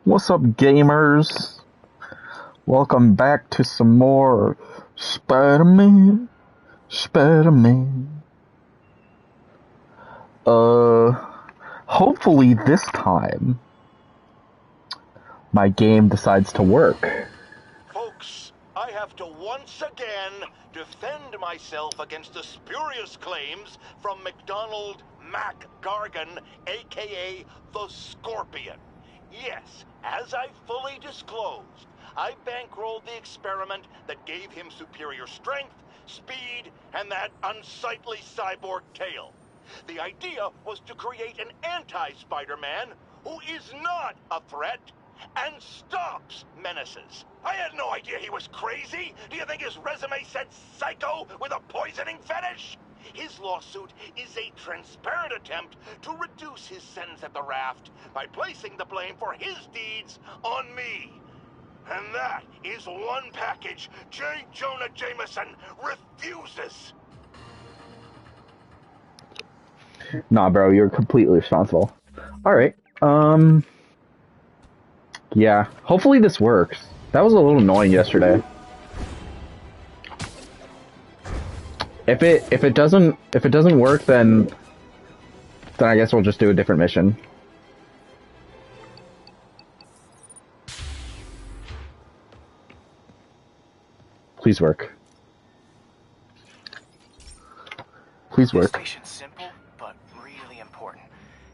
What's up, gamers? Welcome back to some more Spider-Man. Spider-Man. Hopefully this time my game decides to work. Folks, I have to once again defend myself against the spurious claims from McDonald Mac Gargan, aka the Scorpion. Yes, as I fully disclosed, I bankrolled the experiment that gave him superior strength, speed, and that unsightly cyborg tail. The idea was to create an anti-Spider-Man who is not a threat and stops menaces. I had no idea he was crazy. Do you think his resume said psycho with a poisoning fetish? His lawsuit is a transparent attempt to reduce his sentence at the raft by placing the blame for his deeds on me. And that is one package J. Jonah Jameson refuses. Nah, bro, you're completely responsible. Alright, yeah, hopefully this works. That was a little annoying yesterday. If it doesn't work, then I guess we'll just do a different mission. Please work. Please work. This station's simple, but really important.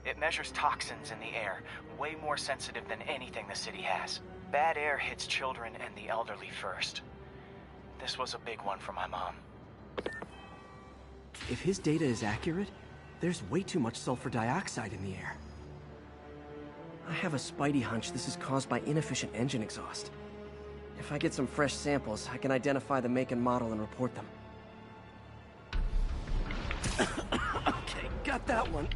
It measures toxins in the air, way more sensitive than anything the city has. Bad air hits children and the elderly first. This was a big one for my mom. If his data is accurate, there's way too much sulfur dioxide in the air. I have a spidey hunch this is caused by inefficient engine exhaust. If I get some fresh samples, I can identify the make and model and report them. Okay, got that one.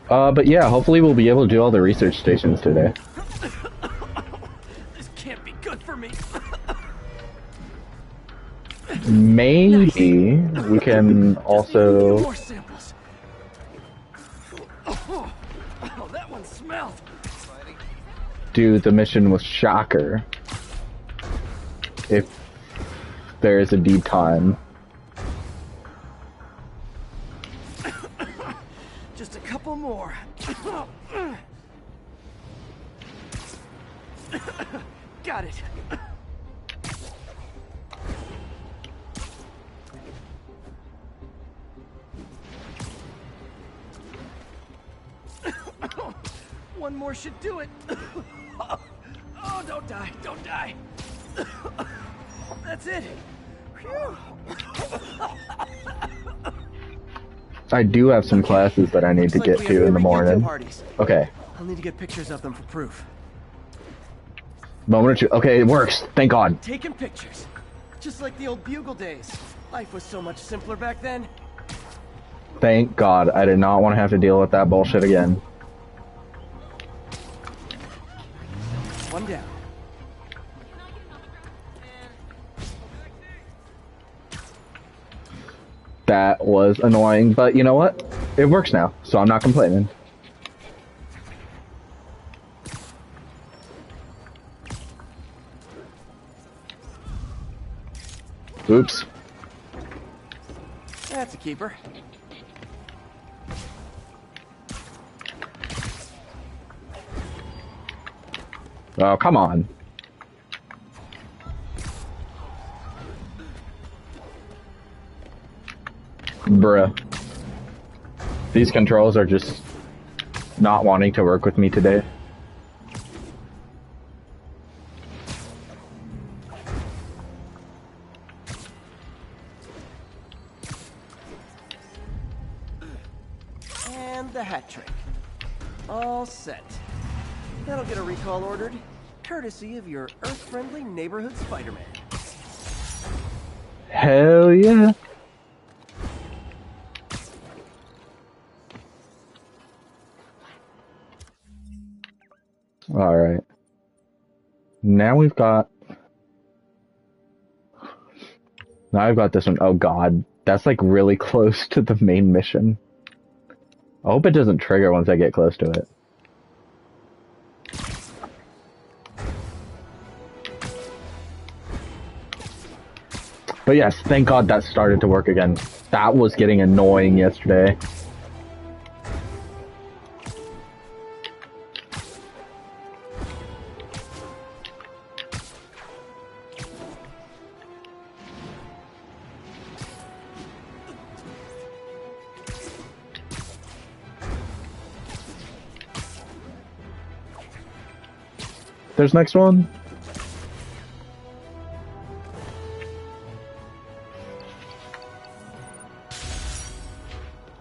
But yeah, hopefully we'll be able to do all the research stations today. This can't be good for me. Maybe we can also More samples. Oh, that one smelled. do the mission with Shocker. If there is indeed time. Just a couple more. Got it. One more should do it. Oh, don't die, don't die. That's it. Phew. I do have some classes that I need to get to in the morning. Okay. I'll need to get pictures of them for proof. Moment or two. Okay, it works. Thank God. Taking pictures. Just like the old Bugle days. Life was so much simpler back then. Thank God. I did not want to have to deal with that bullshit again. One down. That was annoying, but you know what? It works now, so I'm not complaining. Oops. That's a keeper. Oh, come on. Bruh. These controls are just not wanting to work with me today. And the hat trick. All set. That'll get a recall ordered, courtesy of your Earth-friendly neighborhood Spider-Man. Hell yeah. Alright. Now we've got... Now I've got this one. Oh god. That's like really close to the main mission. I hope it doesn't trigger once I get close to it. But yes, thank God that started to work again. That was getting annoying yesterday. There's next one.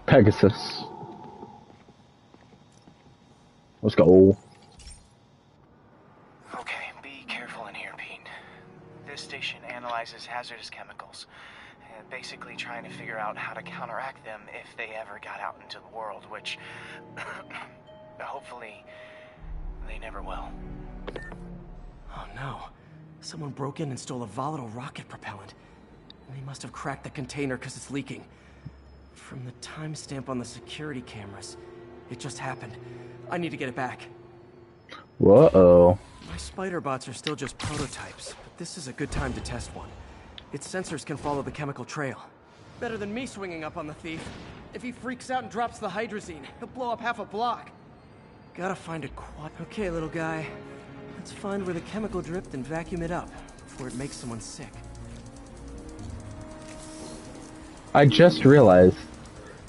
Pegasus. Let's go. Okay, be careful in here, Pete. This station analyzes hazardous chemicals, basically trying to figure out how to counteract them if they ever got out into the world, which hopefully they never will. Oh no. Someone broke in and stole a volatile rocket propellant. They must have cracked the container because it's leaking. From the timestamp on the security cameras, it just happened. I need to get it back. Whoa. My spider bots are still just prototypes, but this is a good time to test one. Its sensors can follow the chemical trail. Better than me swinging up on the thief. If he freaks out and drops the hydrazine, he'll blow up half a block. Gotta find a Okay, little guy. Let's find where the chemical dripped and vacuum it up before it makes someone sick. I just realized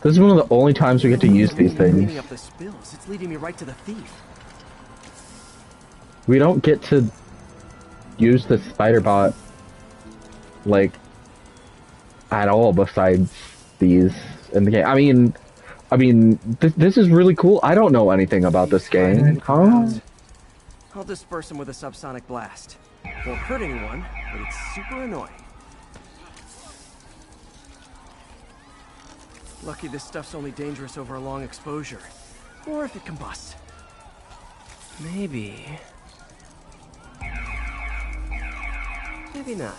this is one of the only times we get to use these things. Cleaning up the spills. It's leading me right to the thief. We don't get to use the spider bot like at all besides these in the game. I mean, this is really cool. I don't know anything about this game. Huh? I'll disperse him with a subsonic blast. Won't hurt anyone, but it's super annoying. Lucky this stuff's only dangerous over a long exposure. Or if it combusts. Maybe... maybe not.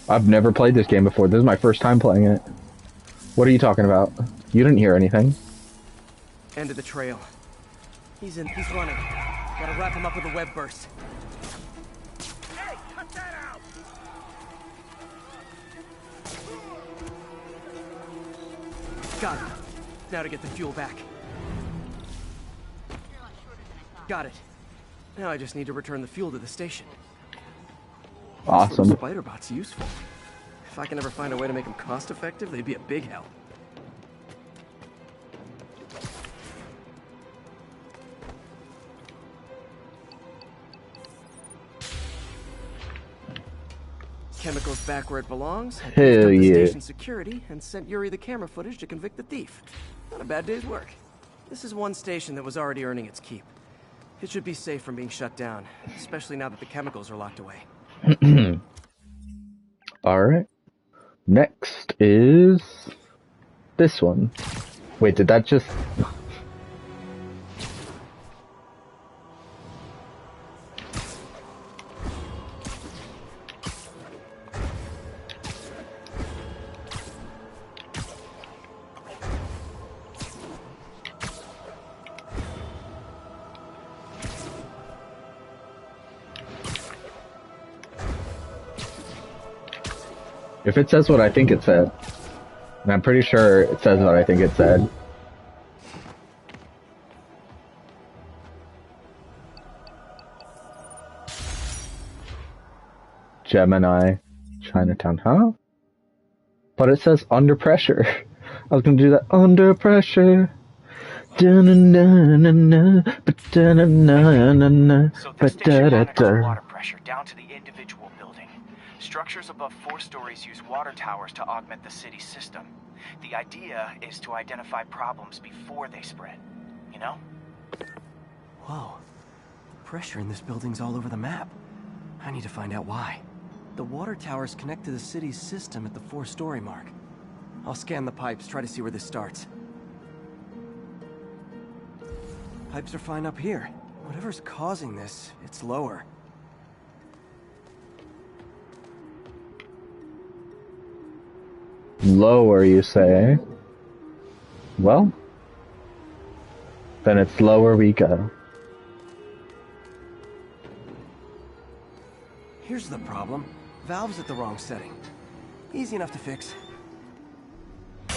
I've never played this game before. This is my first time playing it. What are you talking about? You didn't hear anything. End of the trail. He's running. Gotta wrap him up with a web burst. Hey, cut that out! Got it. Now to get the fuel back. Got it. Now I just need to return the fuel to the station. Awesome. Spider bot's useful. If I can ever find a way to make them cost-effective, they'd be a big help. Chemicals back where it belongs. Hell yeah. Station security and sent Yuri the camera footage to convict the thief. Not a bad day's work. This is one station that was already earning its keep. It should be safe from being shut down, especially now that the chemicals are locked away. Alright. Next is this one. Wait, did that just... If it says what I think it said, and I'm pretty sure it says what I think it said. Gemini, Chinatown, huh? But it says under pressure. I was gonna do that under pressure. So this station monitors water pressure down to the individual building. Structures above 4 stories use water towers to augment the city's system. The idea is to identify problems before they spread, you know? Whoa. The pressure in this building's all over the map. I need to find out why. The water towers connect to the city's system at the 4-story mark. I'll scan the pipes, try to see where this starts. Pipes are fine up here. Whatever's causing this, it's lower. Lower, you say? Well, Then it's lower we go. Here's the problem. Valve's at the wrong setting. Easy enough to fix. That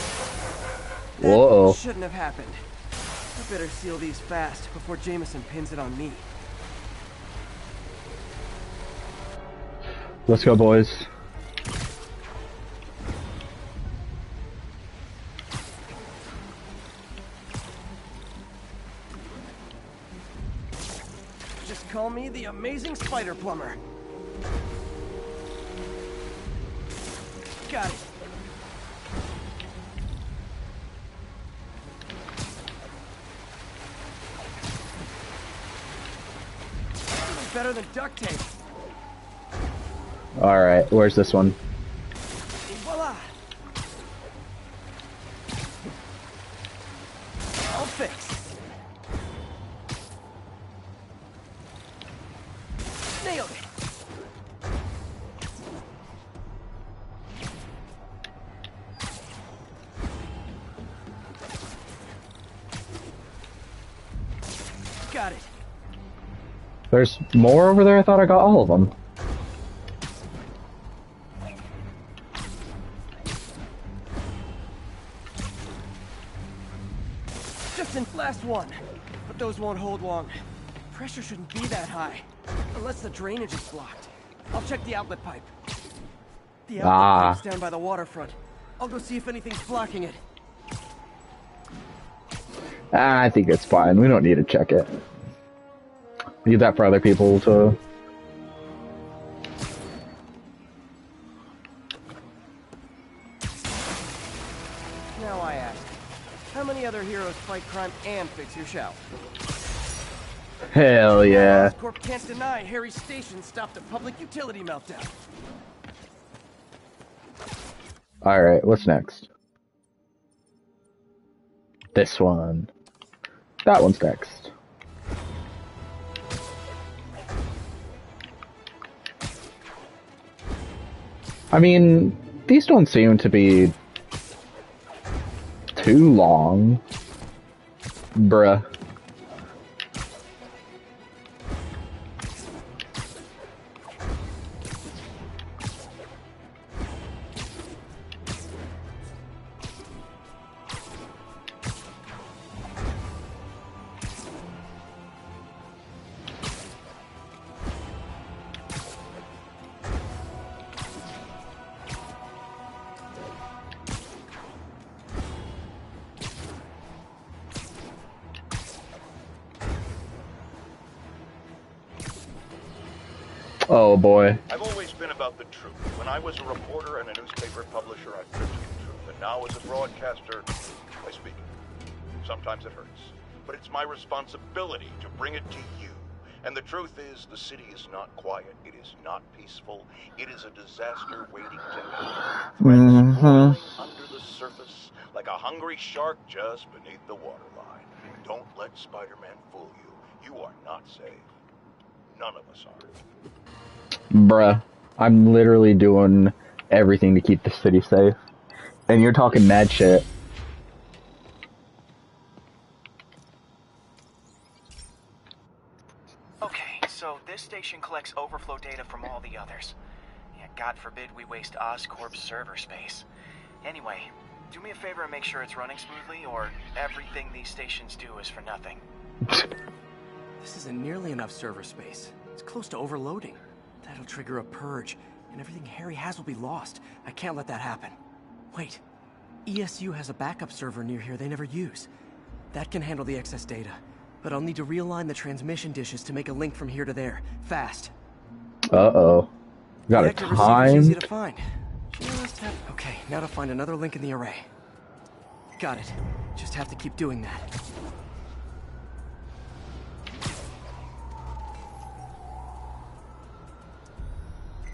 Whoa. shouldn't have happened. I better seal these fast before Jameson pins it on me. Let's go, boys. Just call me the amazing spider plumber. Got it. Better than duct tape. Alright, where's this one? Et voila! All fixed. Nailed it. Got it. There's more over there? I thought I got all of them. Just in last one. But those won't hold long. Pressure shouldn't be that high. Unless the drainage is blocked. I'll check the outlet pipe. The outlet pipe's down by the waterfront. I'll go see if anything's blocking it. I think it's fine. We don't need to check it. Leave that for other people to... Now I ask, how many other heroes fight crime and fix your shower? Hell yeah. Oscorp can't deny Harry's station stopped a public utility meltdown. Alright, what's next? This one. That one's next. I mean, these don't seem to be too long. Bruh. Oh boy. I've always been about the truth. When I was a reporter and a newspaper publisher, I preached the truth. And now as a broadcaster, I speak it. Sometimes it hurts. But it's my responsibility to bring it to you. And the truth is, the city is not quiet. It is not peaceful. It is a disaster waiting to happen. Friends boiling under the surface, like a hungry shark just beneath the waterline. Don't let Spider-Man fool you. You are not safe. None of us are. Bruh. I'm literally doing everything to keep the city safe. And you're talking mad shit. Okay, so this station collects overflow data from all the others. Yeah, God forbid we waste Oscorp's server space. Anyway, do me a favor and make sure it's running smoothly, or everything these stations do is for nothing. This isn't nearly enough server space. It's close to overloading. That'll trigger a purge, and everything Harry has will be lost. I can't let that happen. Wait. ESU has a backup server near here they never use. That can handle the excess data. But I'll need to realign the transmission dishes to make a link from here to there. Fast. Uh-oh. Got The a active receiver's time? easy to find. Just have... Okay, now to find another link in the array. Got it. Just have to keep doing that.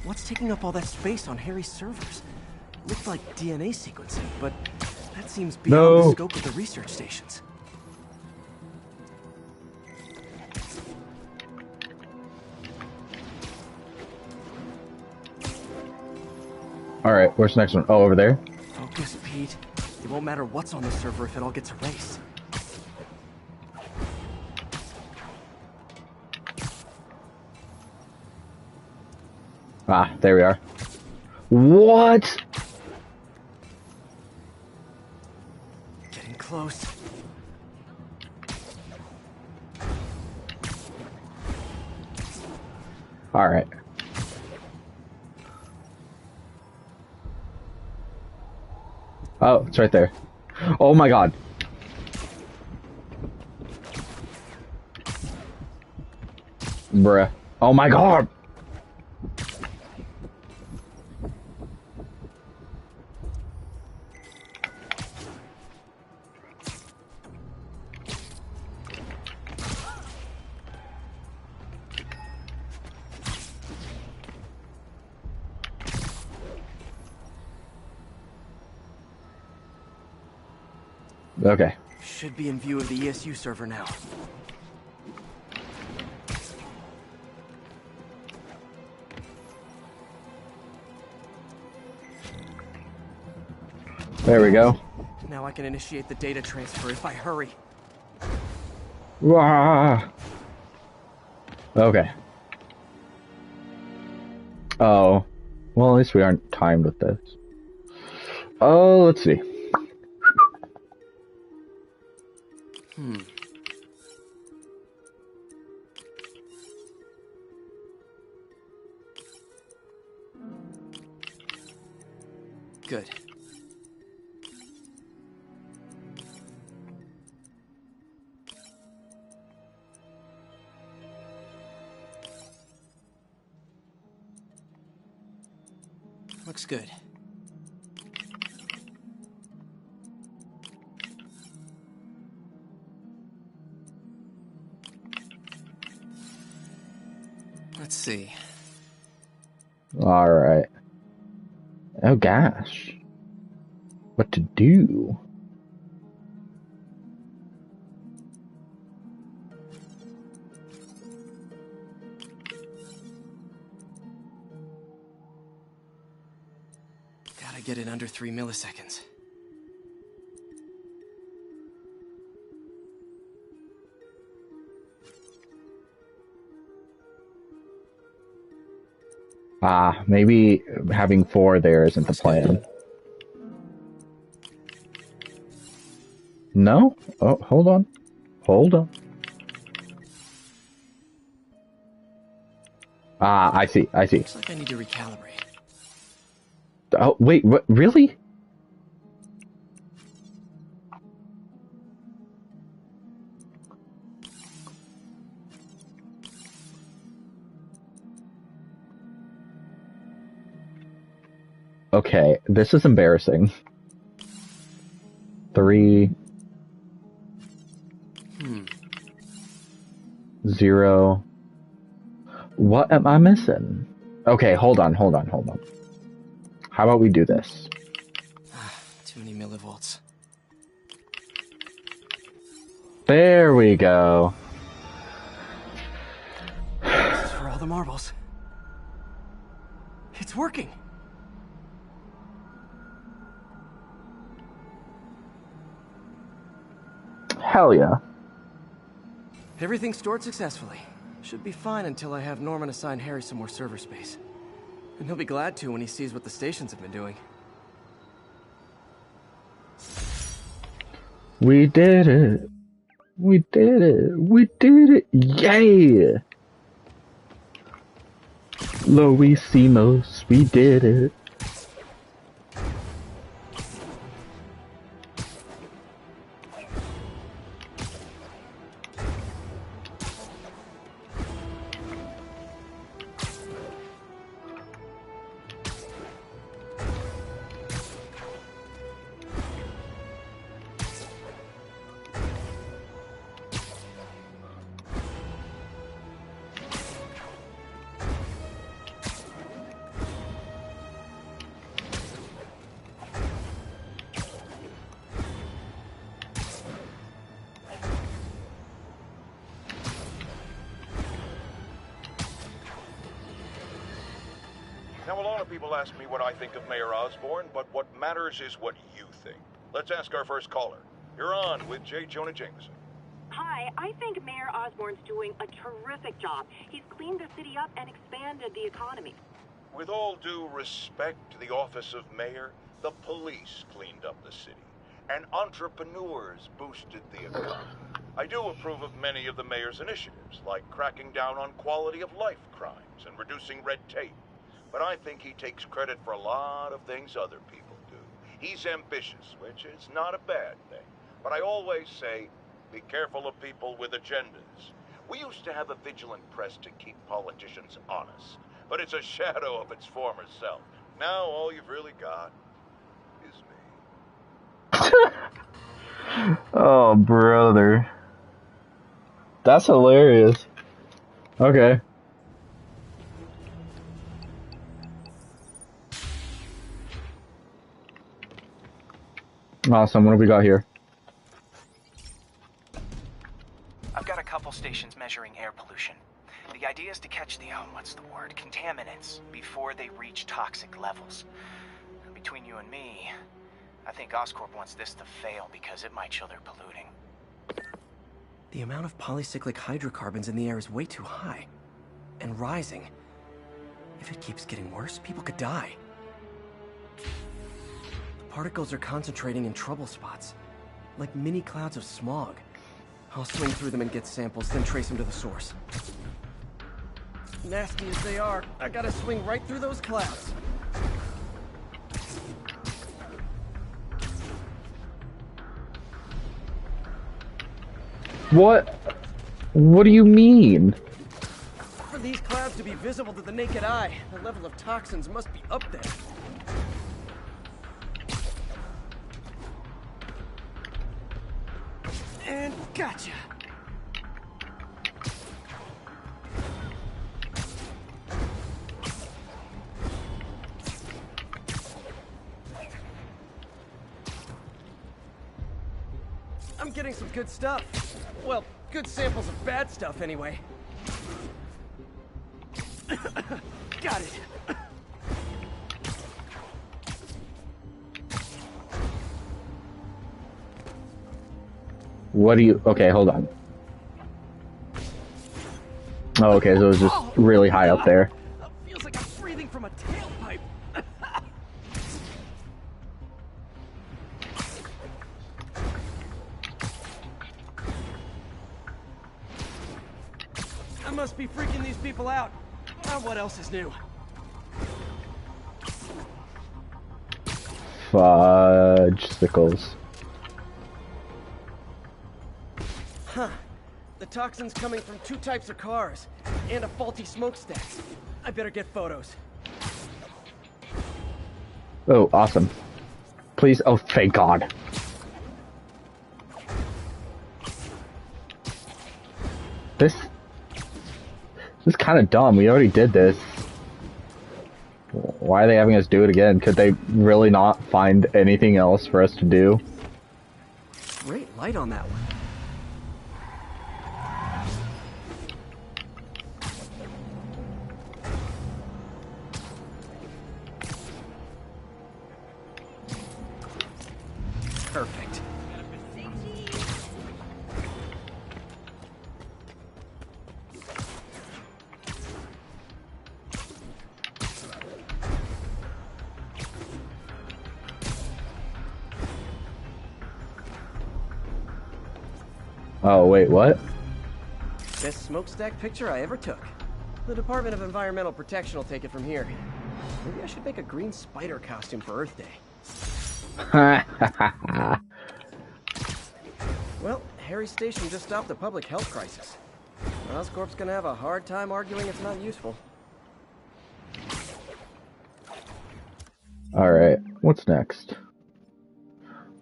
What's taking up all that space on Harry's servers? Looks like DNA sequencing, but that seems beyond the scope of the research stations. Alright, where's the next one? Oh, over there? Focus, Pete. It won't matter what's on the server if it all gets erased. Ah, there we are. What? Getting close. All right. Oh, it's right there. Oh my god. Bruh. Oh my god! Okay. Should be in view of the ESU server now. There we go. Now I can initiate the data transfer if I hurry. Wah. Okay. Oh. Well, at least we aren't timed with this. Oh, let's see. Good. Looks good. Let's see. Alright. Oh gosh. What to do? Gotta get it under 3 milliseconds. Ah, maybe having 4 there isn't the plan. No? Oh, hold on. Hold on. Ah, I see, I see. Looks like I need to recalibrate. Oh, wait, what? Really? Okay, this is embarrassing. 3... 0... What am I missing? Okay, hold on. How about we do this? Too many millivolts. There we go. This is for all the marbles. It's working! Hell yeah. Everything stored successfully. Should be fine until I have Norman assign Harry some more server space. And he'll be glad to when he sees what the stations have been doing. We did it. We did it. We did it. Yeah. Loisimos, we did it. Now, a lot of people ask me what I think of Mayor Osborn, but what matters is what you think. Let's ask our first caller. You're on with J. Jonah Jameson. Hi, I think Mayor Osborn's doing a terrific job. He's cleaned the city up and expanded the economy. With all due respect to the office of mayor, the police cleaned up the city, and entrepreneurs boosted the economy. I do approve of many of the mayor's initiatives, like cracking down on quality of life crimes and reducing red tape. But I think he takes credit for a lot of things other people do. He's ambitious, which is not a bad thing. But I always say, be careful of people with agendas. We used to have a vigilant press to keep politicians honest, but it's a shadow of its former self. Now all you've really got is me. Oh, brother. That's hilarious. Okay. Awesome, what do we got here? I've got a couple stations measuring air pollution. The idea is to catch the, contaminants before they reach toxic levels. Between you and me, I think Oscorp wants this to fail because it might show they're polluting. The amount of polycyclic hydrocarbons in the air is way too high. And rising. If it keeps getting worse, people could die. The particles are concentrating in trouble spots, like mini clouds of smog. I'll swing through them and get samples, then trace them to the source. Nasty as they are, I gotta swing right through those clouds. What? What do you mean? For these clouds to be visible to the naked eye, the level of toxins must be up there. And gotcha! I'm getting some good stuff. Well, good samples of bad stuff, anyway. Got it. What do you... Okay, hold on. Oh, okay, so it was just really high up there. Feels like I'm breathing from a tailpipe. I must be freaking these people out. What else is new? Fudge sickles. Huh. The toxin's coming from two types of cars, and a faulty smokestack. I better get photos. Oh, awesome. Please, oh, thank God. This is kind of dumb. We already did this. Why are they having us do it again? Could they really not find anything else for us to do? Great light on that one. Perfect. Oh, wait, what? Best smokestack picture I ever took. The Department of Environmental Protection will take it from here. Maybe I should make a green spider costume for Earth Day. Well, Harry's station just stopped a public health crisis. Oscorp's gonna have a hard time arguing it's not useful. Alright, what's next?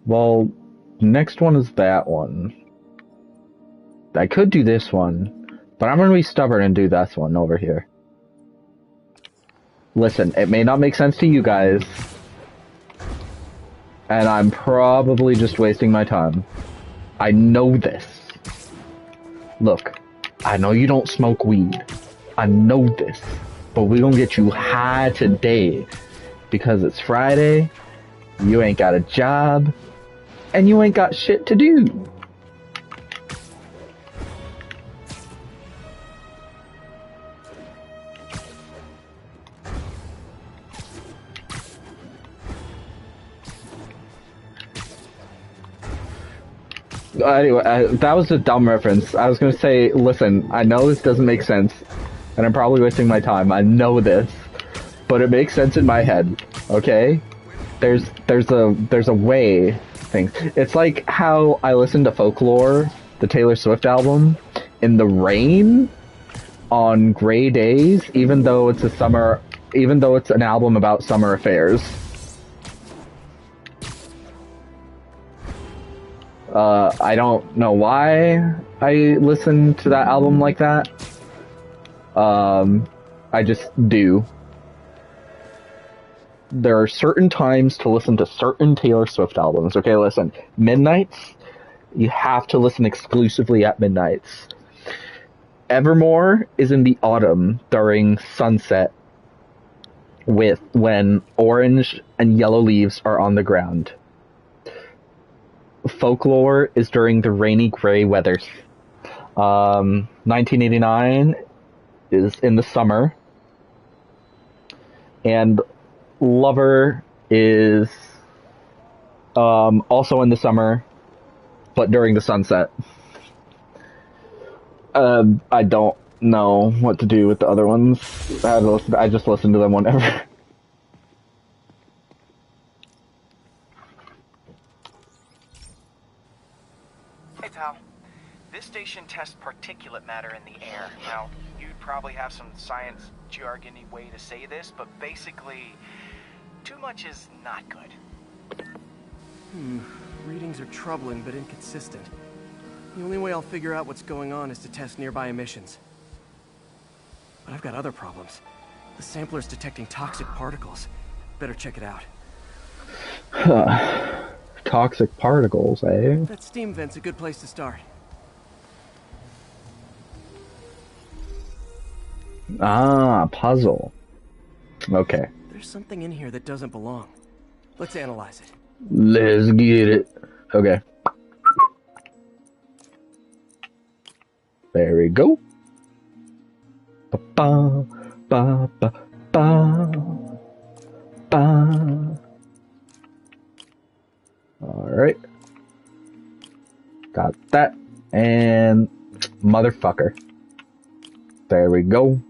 Well, next one is that one. I could do this one, but I'm gonna be stubborn and do this one over here. Listen, it may not make sense to you guys, and I'm probably just wasting my time. I know this. Look, I know you don't smoke weed. I know this. But we're gonna get you high today. Because it's Friday, you ain't got a job, and you ain't got shit to do. Anyway, that was a dumb reference. I was gonna say, listen, I know this doesn't make sense, and I'm probably wasting my time. I know this, but it makes sense in my head. Okay? There's a way things. It's like how I listen to Folklore, the Taylor Swift album, in the rain on gray days, even though it's an album about summer affairs. I don't know why I listen to that album like that. I just do. There are certain times to listen to certain Taylor Swift albums. Okay, listen. Midnights, you have to listen exclusively at midnights. Evermore is in the autumn during sunset when orange and yellow leaves are on the ground. Folklore is during the rainy gray weather. 1989 is in the summer. And Lover is also in the summer, but during the sunset. I don't know what to do with the other ones. I just listen to them whenever. Hey, pal. This station tests particulate matter in the air. Now, you'd probably have some science jargony way to say this, but basically, too much is not good. Readings are troubling but inconsistent. The only way I'll figure out what's going on is to test nearby emissions. But I've got other problems. The sampler's detecting toxic particles. Better check it out. Toxic particles, eh? That steam vent's a good place to start. Ah, puzzle. Okay. There's something in here that doesn't belong. Let's analyze it. Let's get it. Okay. There we go. Ba ba ba ba ba. All right. Got that. And motherfucker. There we go.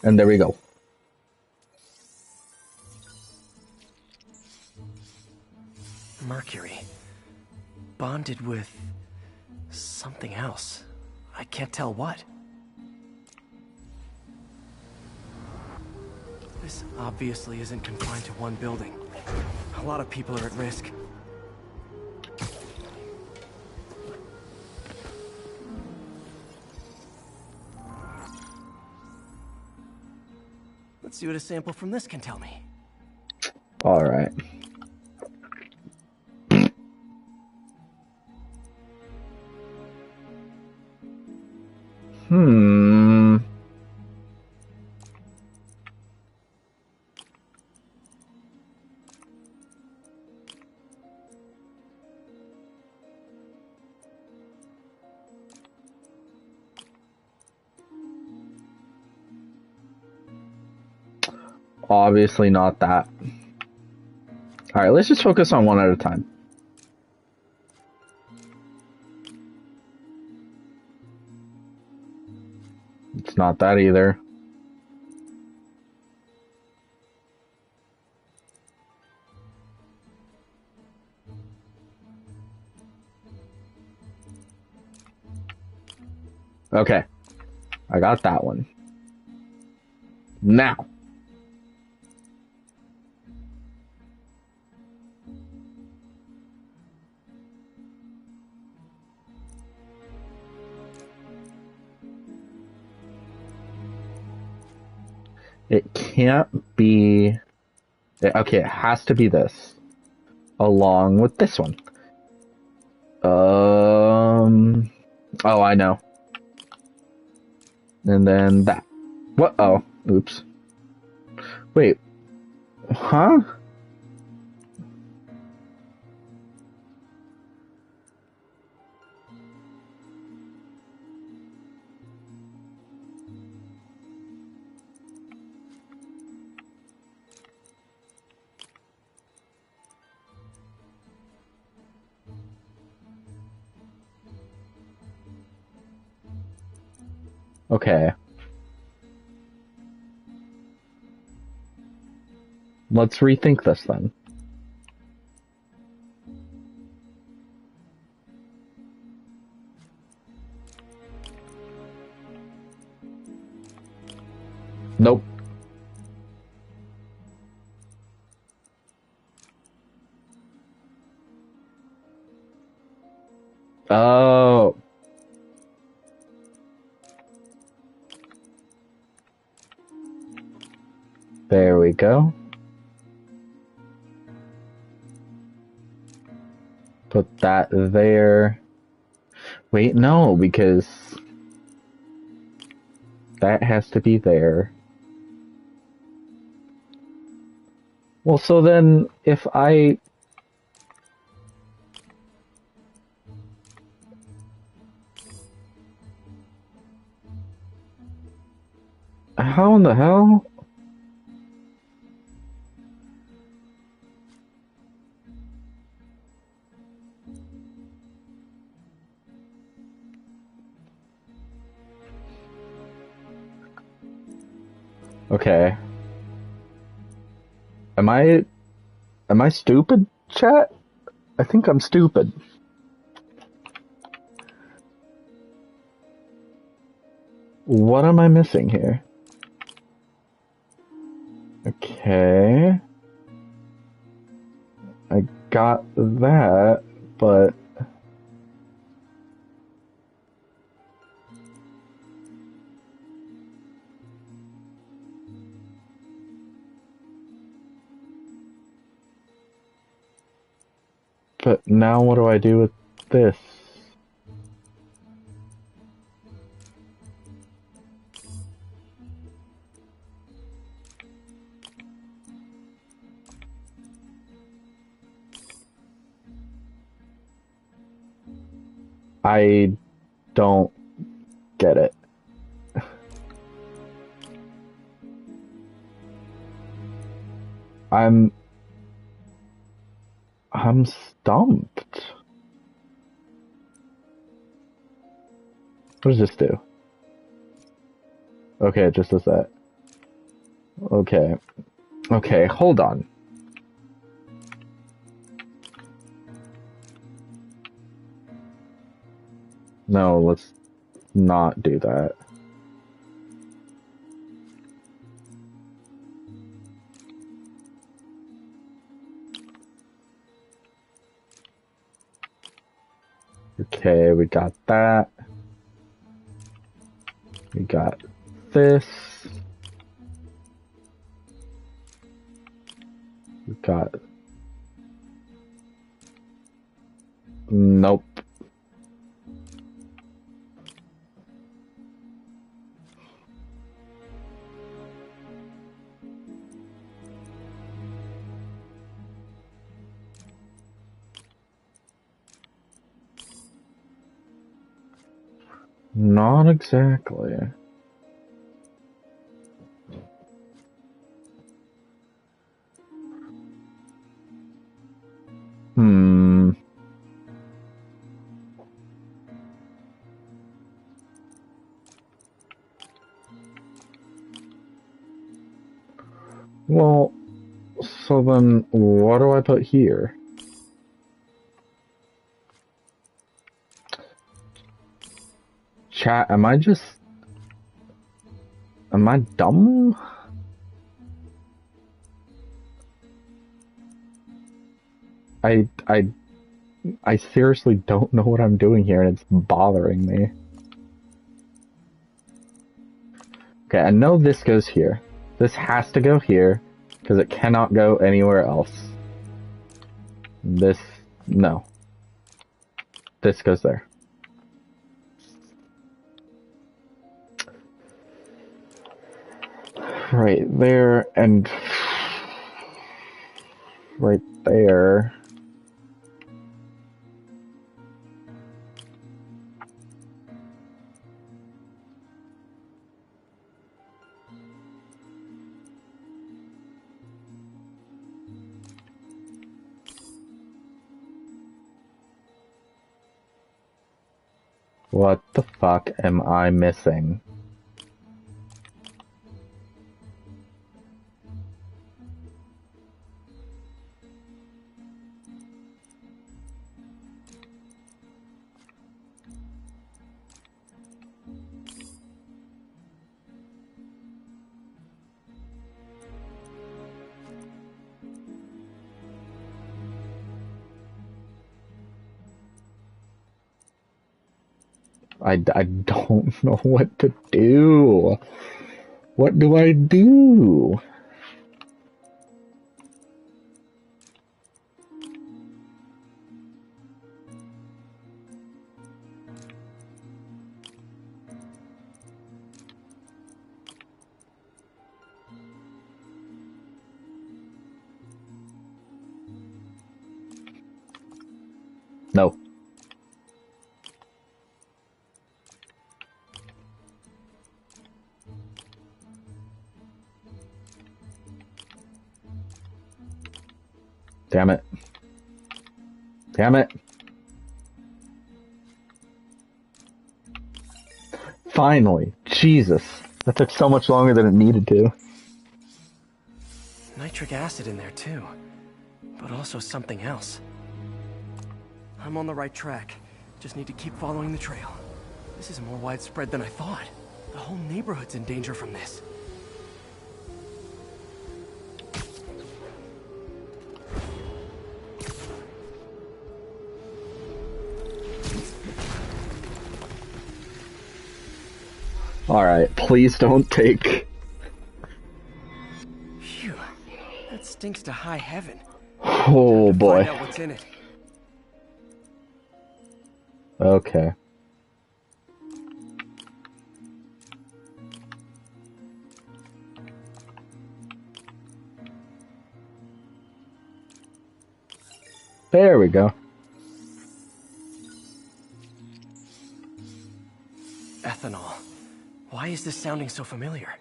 And there we go. Mercury. Bonded with something else. I can't tell what. This obviously isn't confined to one building. A lot of people are at risk. Let's see what a sample from this can tell me. All right. Obviously not that. Alright, let's just focus on one at a time. It's not that either. Okay. I got that one. Now. It can't be... Okay, it has to be this. Along with this one. Oh, I know. And then that. What? Oh, oops. Wait. Huh? Okay. Let's rethink this then. Nope. Oh. There we go. Put that there. Wait, no, because that has to be there. Well, so then if I... How in the hell? Okay. Am I stupid, chat? I think I'm stupid. What am I missing here? Okay. I got that, but... But now what do I do with this? I don't get it. I'm stumped. What does this do? Okay, it just does that. Okay. Okay, hold on. No, let's not do that. Okay, we got that. We got this. We got... Nope. Not exactly. Hmm. Well, so then what do I put here? Chat, am I dumb? I seriously don't know what I'm doing here and it's bothering me. Okay, I know this goes here. This has to go here because it cannot go anywhere else. This, no. This goes there. Right there and right there. What the fuck am I missing? I don't know what to do. What do I do? No. Damn it. Damn it. Finally. Jesus. That took so much longer than it needed to. Nitric acid in there too, but also something else. I'm on the right track. Just need to keep following the trail. This is more widespread than I thought. The whole neighborhood's in danger from this. Alright, please don't take... Phew, that stinks to high heaven. Oh boy. Find out what's in it. Okay. There we go. Ethanol. Why is this sounding so familiar?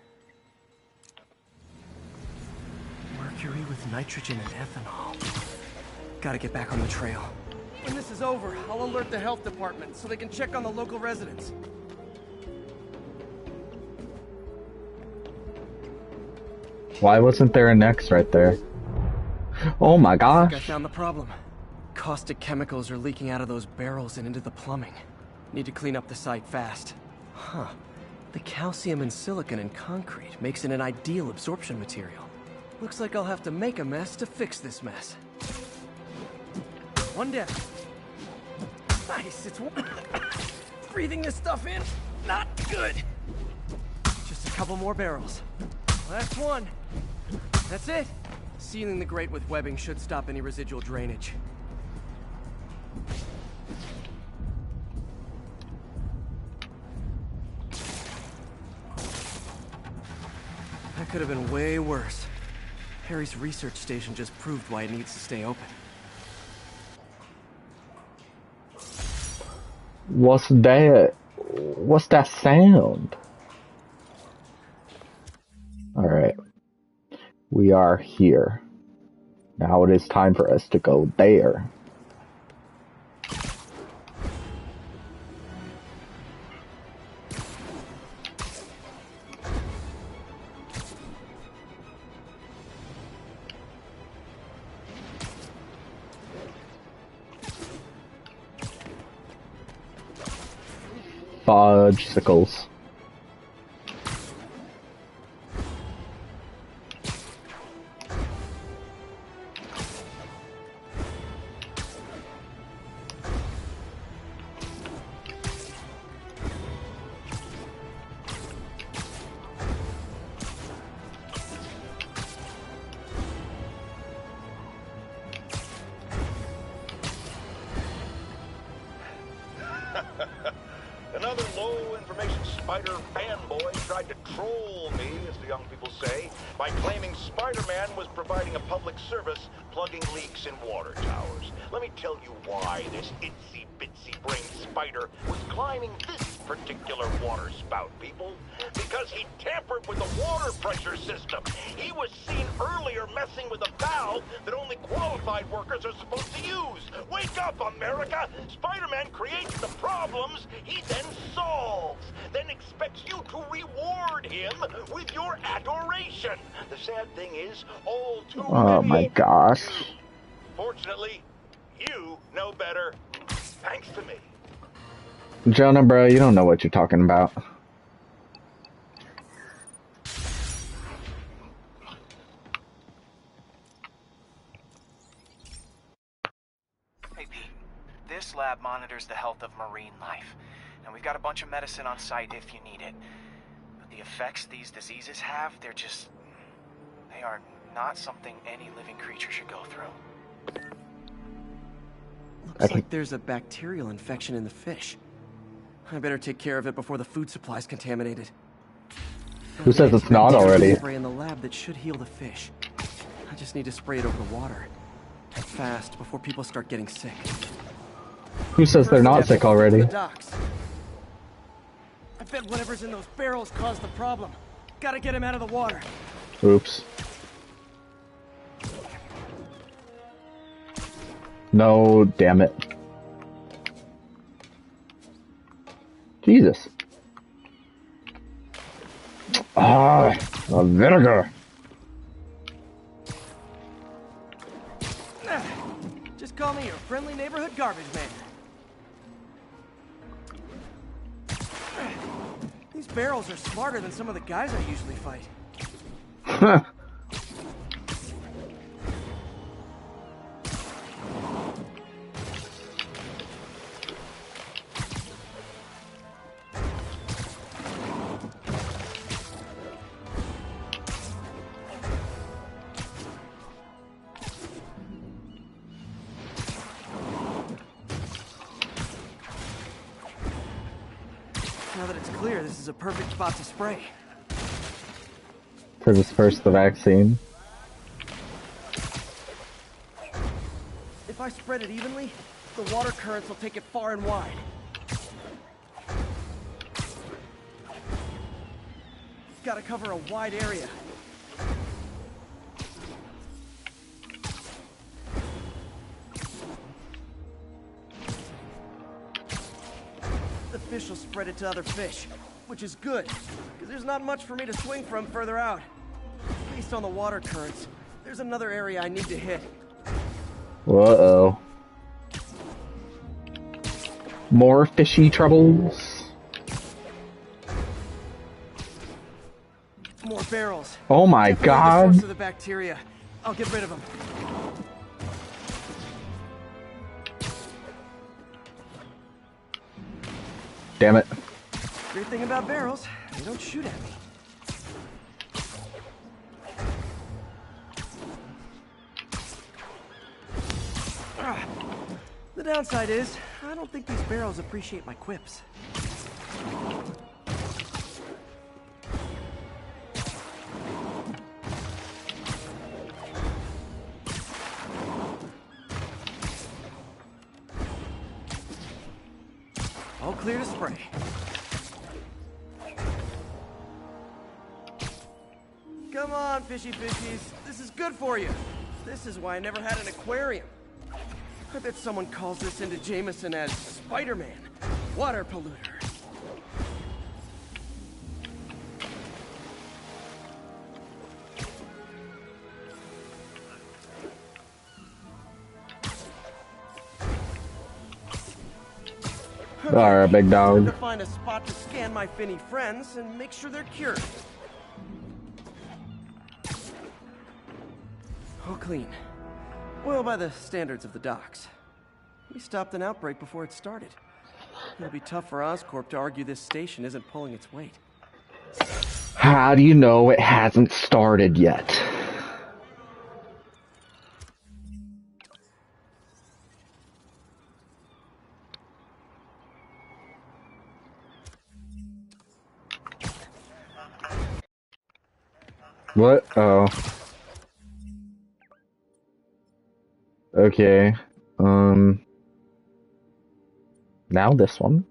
Mercury with nitrogen and ethanol. Gotta get back on the trail. When this is over, I'll alert the health department so they can check on the local residents. Why wasn't there an X right there? Oh my I gosh. found the problem. Caustic chemicals are leaking out of those barrels and into the plumbing. Need to clean up the site fast. Huh. The calcium and silicon in concrete makes it an ideal absorption material. Looks like I'll have to make a mess to fix this mess. One down. Nice, it's one. Breathing this stuff in, not good. Just a couple more barrels. Last one. That's it. Sealing the grate with webbing should stop any residual drainage. That could have been way worse. Harry's research station just proved why it needs to stay open. What's that? What's that sound? Alright. We are here. Now it is time for us to go there. Fudge-sicles. Another low-information spider fanboy tried to troll me, as the young people say, by claiming Spider-Man was providing a public service plugging leaks in water towers. Let me tell you why this itsy-bitsy-brain spider was climbing this particular water spout, people. Because he tampered with the water pressure system. He was seen earlier messing with a valve that only qualified workers are supposed to use. Wake up, America! Spider-Man creates the problems he then solves, then expects you to reward him with your adoration. The sad thing is, all too Oh many my gosh. do. Fortunately, you know better, thanks to me. Jonah, bro, you don't know what you're talking about. Hey, Pete. This lab monitors the health of marine life. and we've got a bunch of medicine on site if you need it. But the effects these diseases have, they are not something any living creature should go through. Looks like there's a bacterial infection in the fish. I better take care of it before the food supply's contaminated. Who says it's not already? Spray in the lab that should heal the fish. I just need to spray it over the water. Fast, before people start getting sick. Who says they're not sick already? The docks. I bet whatever's in those barrels caused the problem. Gotta get him out of the water. Oops. No, damn it. Jesus. Ah, the vinegar. Just call me your friendly neighborhood garbage man. These barrels are smarter than some of the guys I usually fight. Huh. Now that it's clear, this is a perfect spot to spray. To disperse the vaccine. If I spread it evenly, the water currents will take it far and wide. Gotta cover a wide area. The fish will spread it to other fish, which is good, because there's not much for me to swing from further out. Based on the water currents, there's another area I need to hit. Uh-oh. More fishy troubles? More barrels. Oh my Definitely the god. source of the bacteria. I'll get rid of them. Damn it. Great thing about barrels, they don't shoot at me. The downside is, I don't think these barrels appreciate my quips. All clear to spray. Come on, fishy fishies. This is good for you. This is why I never had an aquarium. I bet someone calls this into Jameson as Spider-Man, water polluter. Alright, big Time to dog. find a spot to scan my finny friends and make sure they're cured. All clean. Well, by the standards of the docks. We stopped an outbreak before it started. It'll be tough for Oscorp to argue this station isn't pulling its weight. How do you know it hasn't started yet? What? Oh. Okay. Now this one.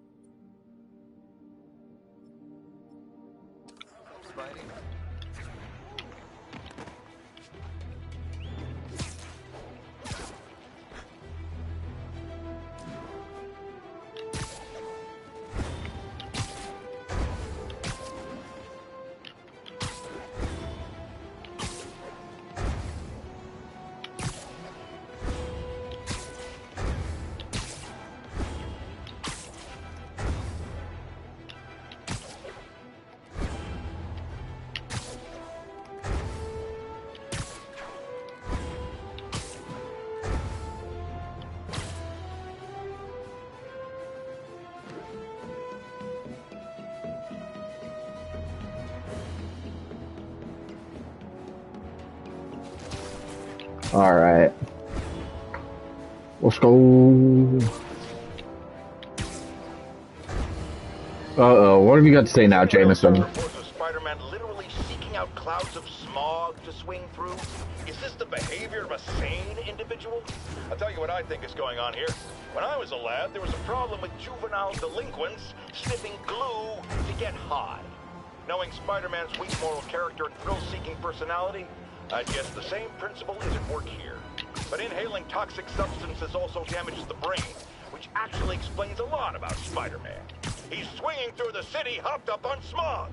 Alright. Let's go. Uh-oh, what have you got to say now, Jameson? Reports of Spider-Man literally seeking out clouds of smog to swing through. Is this the behavior of a sane individual? I'll tell you what I think is going on here. When I was a lad, there was a problem with juvenile delinquents sniffing glue to get high. Knowing Spider-Man's weak moral character and thrill-seeking personality, I'd guess the same principle is at work here. But inhaling toxic substances also damages the brain, which actually explains a lot about Spider-Man. He's swinging through the city hopped up on smog.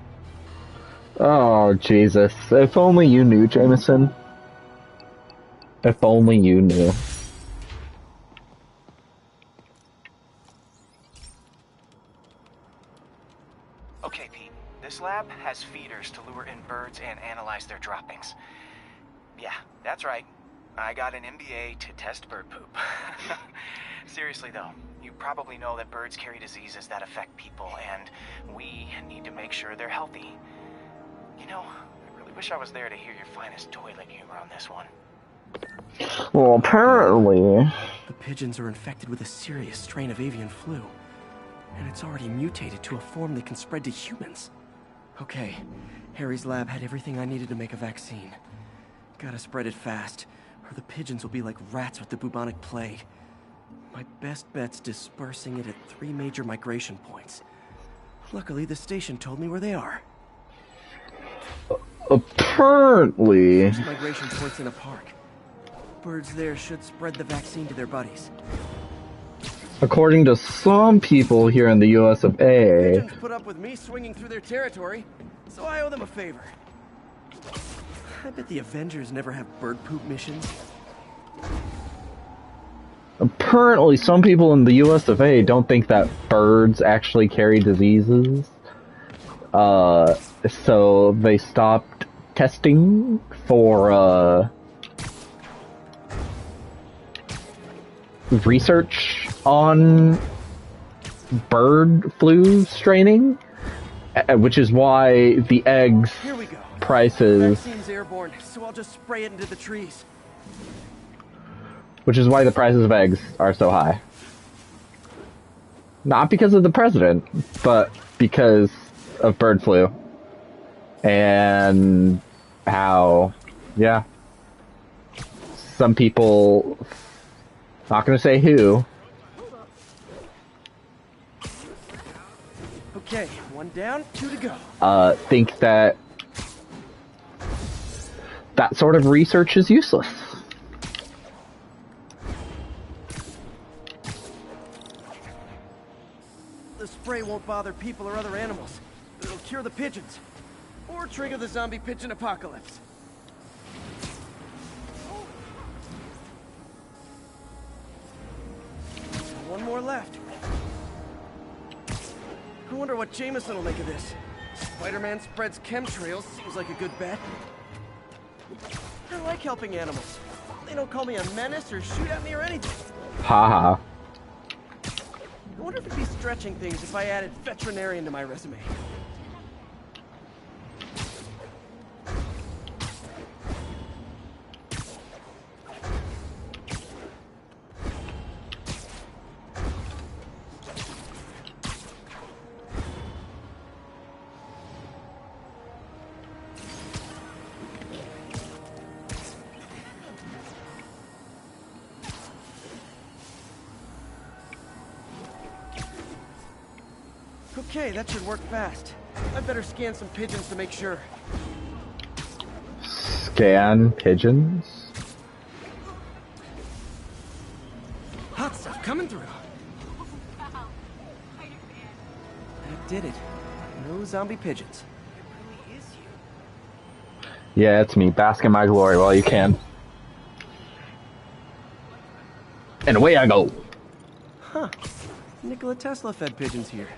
Oh, Jesus. If only you knew, Jameson. If only you knew. Okay, Pete. This lab has feeders to lure in birds and analyze their droppings. Yeah, that's right. I got an MBA to test bird poop. Seriously though, you probably know that birds carry diseases that affect people, and we need to make sure they're healthy. You know, I really wish I was there to hear your finest toilet humor on this one. Well, apparently... The pigeons are infected with a serious strain of avian flu, and it's already mutated to a form that can spread to humans. Okay, Harry's lab had everything I needed to make a vaccine. Gotta spread it fast, or the pigeons will be like rats with the bubonic plague. My best bet's dispersing it at 3 major migration points. Luckily, the station told me where they are. Apparently... There's migration points in a park. Birds there should spread the vaccine to their buddies. According to some people here in the US of A... Pigeons put up with me swinging through their territory, so I owe them a favor. I bet the Avengers never have bird poop missions. Apparently, some people in the US of A don't think that birds actually carry diseases. So they stopped testing for, research on bird flu straining, which is why the eggs Here we go. prices... Vaccine's airborne, so I'll just spray it into the trees. Which is why the prices of eggs are so high. Not because of the president, but because of bird flu. And how, yeah. Some people, not gonna say who. Okay, 1 down, 2 to go. Think that that sort of research is useless. The spray won't bother people or other animals, but it'll cure the pigeons. Or trigger the zombie pigeon apocalypse. One more left. I wonder what Jameson will make of this. Spider-Man spreads chemtrails, seems like a good bet. I like helping animals. They don't call me a menace or shoot at me or anything. Haha. I wonder if it'd be stretching things if I added veterinarian to my resume. Okay, that should work fast. I better scan some pigeons to make sure. Scan pigeons? Hot stuff coming through. I did it. No zombie pigeons. Yeah, it's me. Bask in my glory while you can. And away I go. Huh. Nikola Tesla fed pigeons here.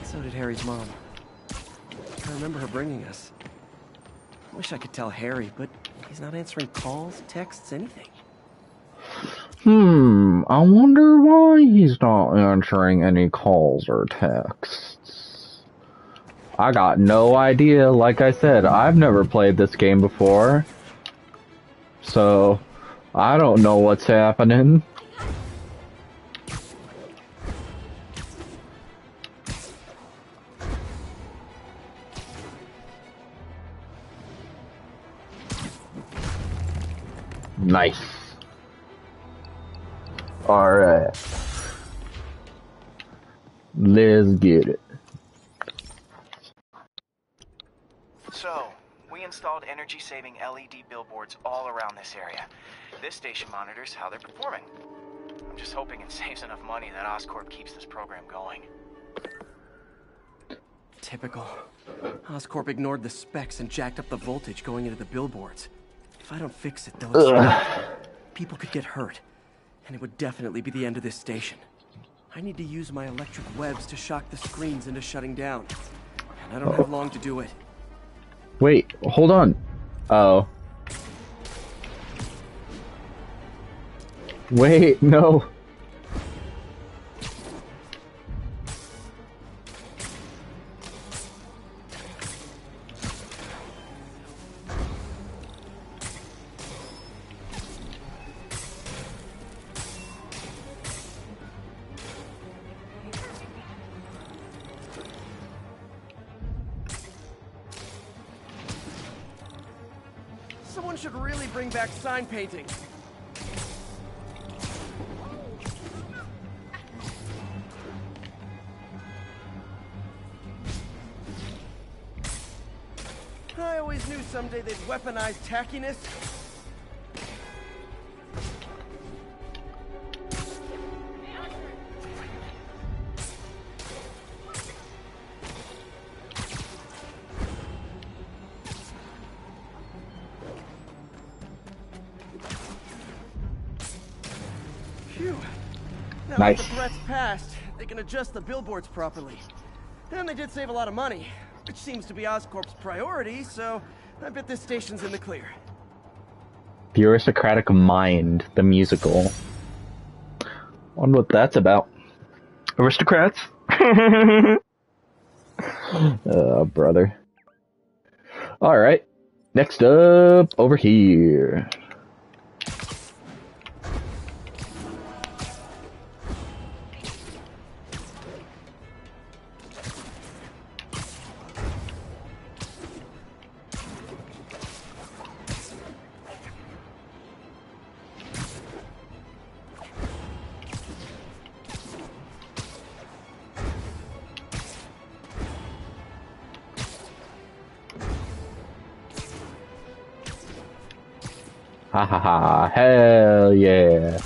So did Harry's mom. I remember her bringing us. Wish I could tell Harry, but he's not answering calls, texts, anything. I wonder why he's not answering any calls or texts. I got no idea. Like I said, I've never played this game before. So, I don't know what's happening. Nice. Alright. Let's get it. So, we installed energy-saving LED billboards all around this area. This station monitors how they're performing. I'm just hoping it saves enough money that Oscorp keeps this program going. Typical. Oscorp ignored the specs and jacked up the voltage going into the billboards. If I don't fix it, they'll explode. People could get hurt, and it would definitely be the end of this station. I need to use my electric webs to shock the screens into shutting down, and I don't have long to do it. Wait, hold on. Oh. Wait, no. Someone should really bring back sign painting. I always knew someday they'd weaponize tackiness. Phew. Now that Nice. the threat's passed, they can adjust the billboards properly. And they did save a lot of money, which seems to be Oscorp's priority, so I bet this station's in the clear. The Aristocratic Mind, the musical. Wonder what that's about. Aristocrats? Oh, brother. Alright. Next up, over here. Ha ha ha, hell yeah.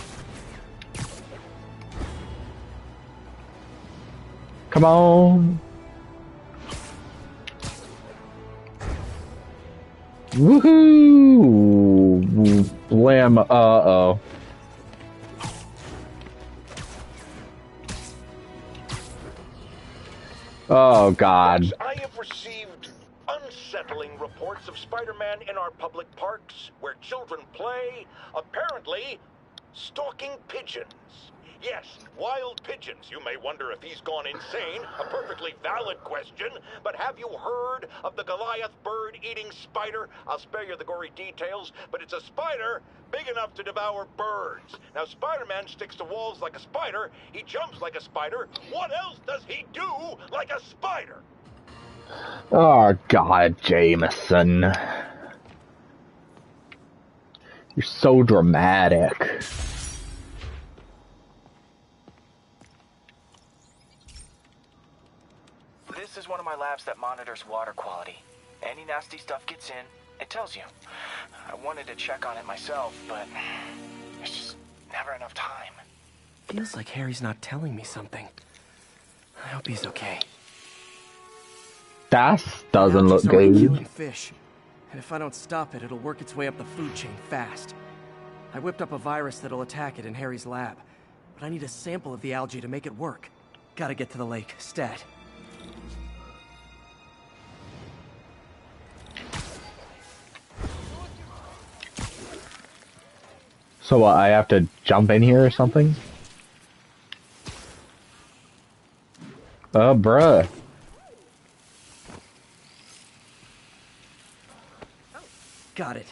Come on. Woohoo! Blam, uh-oh. Oh, God. I have received unsettling reports of Spider-Man in our public parks, where children play, apparently stalking pigeons. Yes, wild pigeons. You may wonder if he's gone insane. A perfectly valid question. But have you heard of the Goliath bird-eating spider? I'll spare you the gory details, but it's a spider big enough to devour birds. Now, Spider-Man sticks to walls like a spider. He jumps like a spider. What else does he do like a spider? Oh, God, Jameson. You're so dramatic. This is one of my labs that monitors water quality. Any nasty stuff gets in, it tells you. I wanted to check on it myself, but there's just never enough time. Feels like Harry's not telling me something. I hope he's okay. That doesn't look Algae's already good. killing fish, and if I don't stop it, it'll work its way up the food chain fast. I whipped up a virus that'll attack it in Harry's lab, but I need a sample of the algae to make it work. Gotta get to the lake, stat. So what, I have to jump in here or something? Oh, bruh. Got it.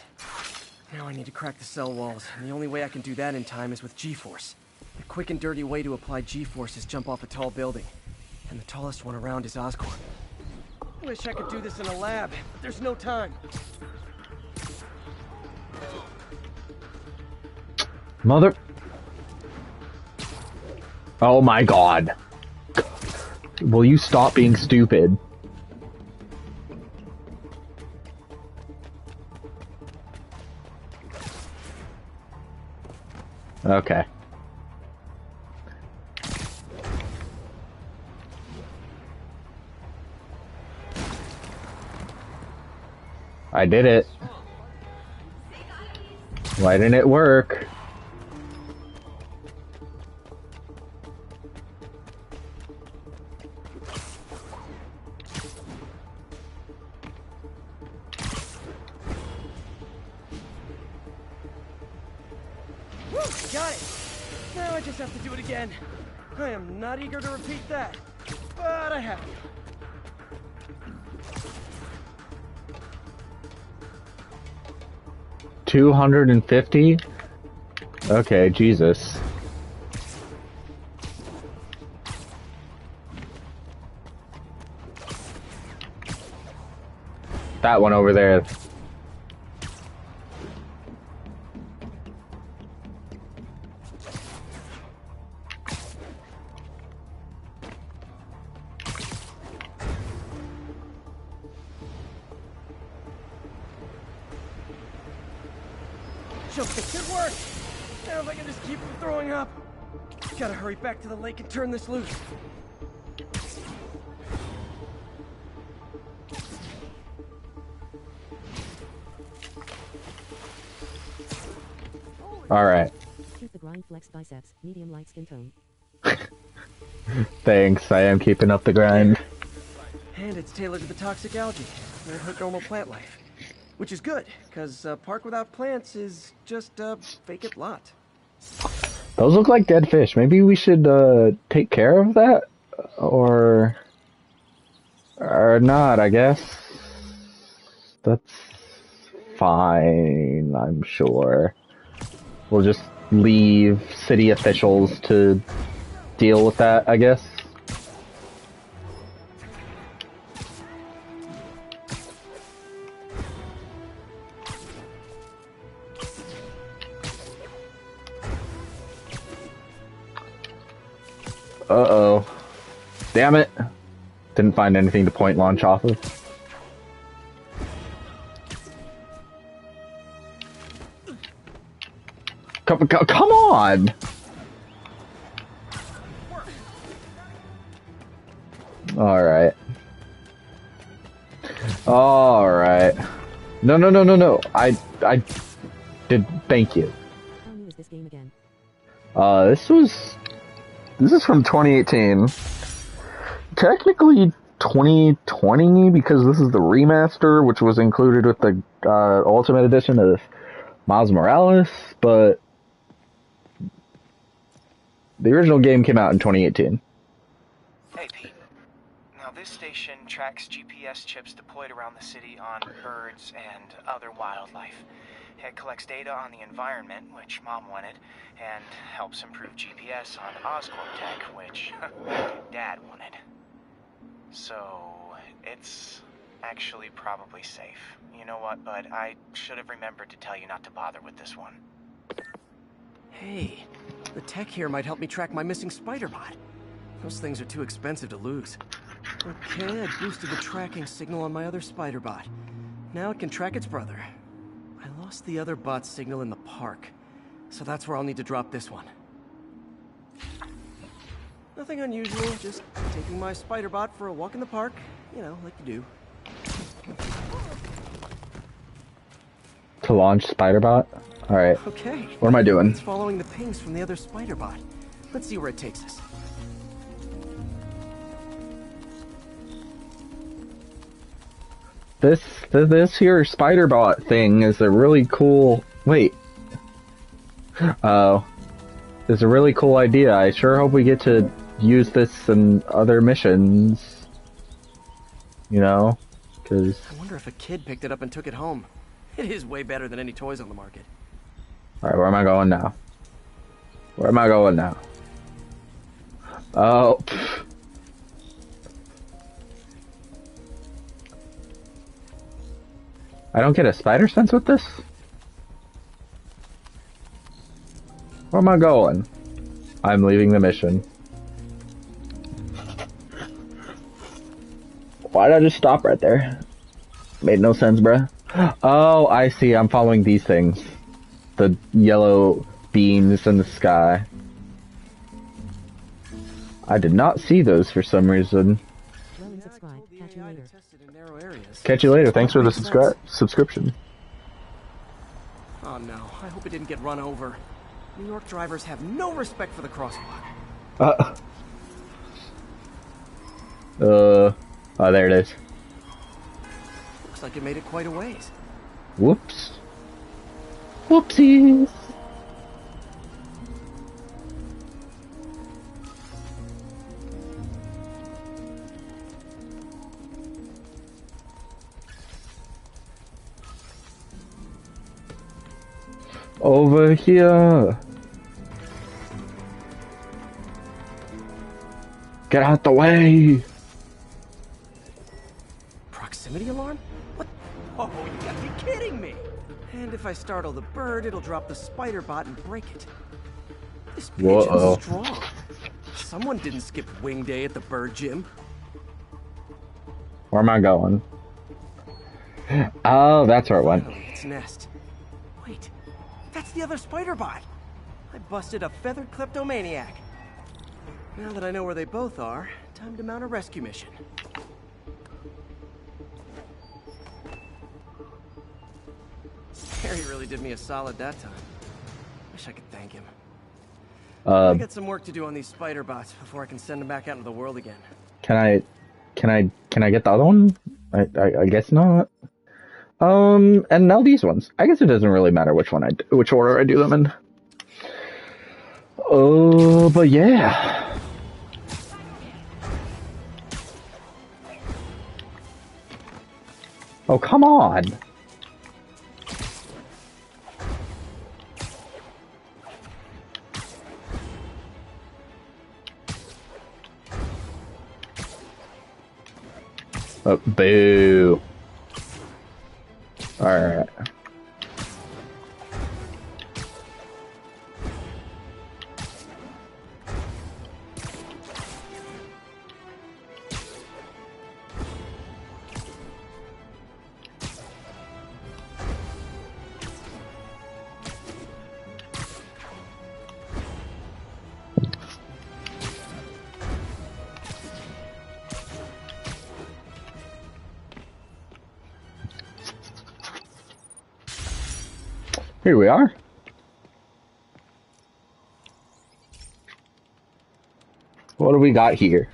Now I need to crack the cell walls, and the only way I can do that in time is with G-Force. The quick and dirty way to apply G-Force is jump off a tall building, and the tallest one around is Oscorp. Wish I could do this in a lab, but there's no time. Mother... Oh my god. Will you stop being stupid? Okay. I did it. Why didn't it work? Got it! Now I just have to do it again. I am not eager to repeat that, but I have to. 250? Okay, Jesus. That one over there. It worked! Now if I can just keep from throwing up. Gotta hurry back to the lake and turn this loose. Alright. Keep the grind, flex biceps, medium light skin tone. Thanks, I am keeping up the grind. And it's tailored to the toxic algae. Won't hurt normal plant life. Which is good, because a park without plants is just a vacant lot. Those look like dead fish. Maybe we should take care of that? Or not, I guess. That's fine, I'm sure. We'll just leave city officials to deal with that, I guess. Uh-oh. Damn it. Didn't find anything to point launch off of. Come on! Alright. Alright. No. I did, thank you. How new is this game again? This is from 2018. Technically 2020 because this is the remaster, which was included with the Ultimate Edition of Miles Morales, but the original game came out in 2018. Hey, Pete. Now, this station tracks GPS chips deployed around the city on birds and other wildlife. It collects data on the environment, which Mom wanted, and helps improve GPS on Oscorp tech, which Dad wanted. So, it's actually probably safe. You know what, bud? I should have remembered to tell you not to bother with this one. Hey, the tech here might help me track my missing spider bot. Those things are too expensive to lose. Okay, I boosted the tracking signal on my other spider bot. Now it can track its brother. I lost the other bot's signal in the park, so that's where I'll need to drop this one. Nothing unusual, just taking my spider bot for a walk in the park, you know, like you do. To launch Spider-Bot? Alright. Okay. What am I doing? It's following the pings from the other spider bot. Let's see where it takes us. This here Spider-Bot thing is a really cool... Wait. Oh. It's a really cool idea. I sure hope we get to use this in other missions. You know? Because... I wonder if a kid picked it up and took it home. It is way better than any toys on the market. Alright, where am I going now? Where am I going now? Oh. I don't get a spider sense with this? Where am I going? I'm leaving the mission. Why did I just stop right there? Made no sense, bruh. Oh, I see. I'm following these things. The yellow beams in the sky. I did not see those for some reason. Well and subscribe. Catch you later. Catch you later. Thanks for the subscription. Oh no, I hope it didn't get run over. New York drivers have no respect for the crosswalk. Oh, there it is. Looks like it made it quite a ways. Whoops. Whoopsies. Over here. Get out the way. Proximity alarm? What? Oh, you gotta be kidding me! And if I startle the bird, it'll drop the spider bot and break it. This pigeon's strong. Someone didn't skip wing day at the bird gym. Where am I going? Oh, that's where it went. Finally, its nest. Wait, that's the other spider bot. I busted a feathered kleptomaniac. Now that I know where they both are, time to mount a rescue mission. Harry really did me a solid that time. Wish I could thank him. I got some work to do on these spider bots before I can send them back out into the world again. Can I get the other one? I guess not. And now these ones. I guess it doesn't really matter which order I do them in. Oh, but yeah. Oh, come on. Oh, boo. Alright. Here we are. What do we got here?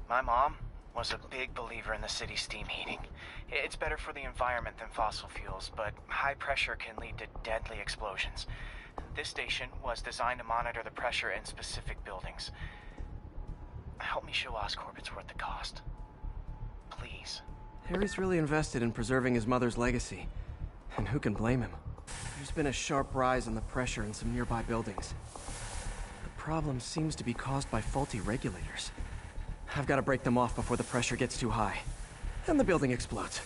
My mom was a big believer in the city's steam heating. It's better for the environment than fossil fuels, but high pressure can lead to deadly explosions. This station was designed to monitor the pressure in specific buildings. Help me show Oscorp it's worth the cost. Please. Harry's really invested in preserving his mother's legacy. And who can blame him? There's been a sharp rise in the pressure in some nearby buildings. The problem seems to be caused by faulty regulators. I've got to break them off before the pressure gets too high. And the building explodes.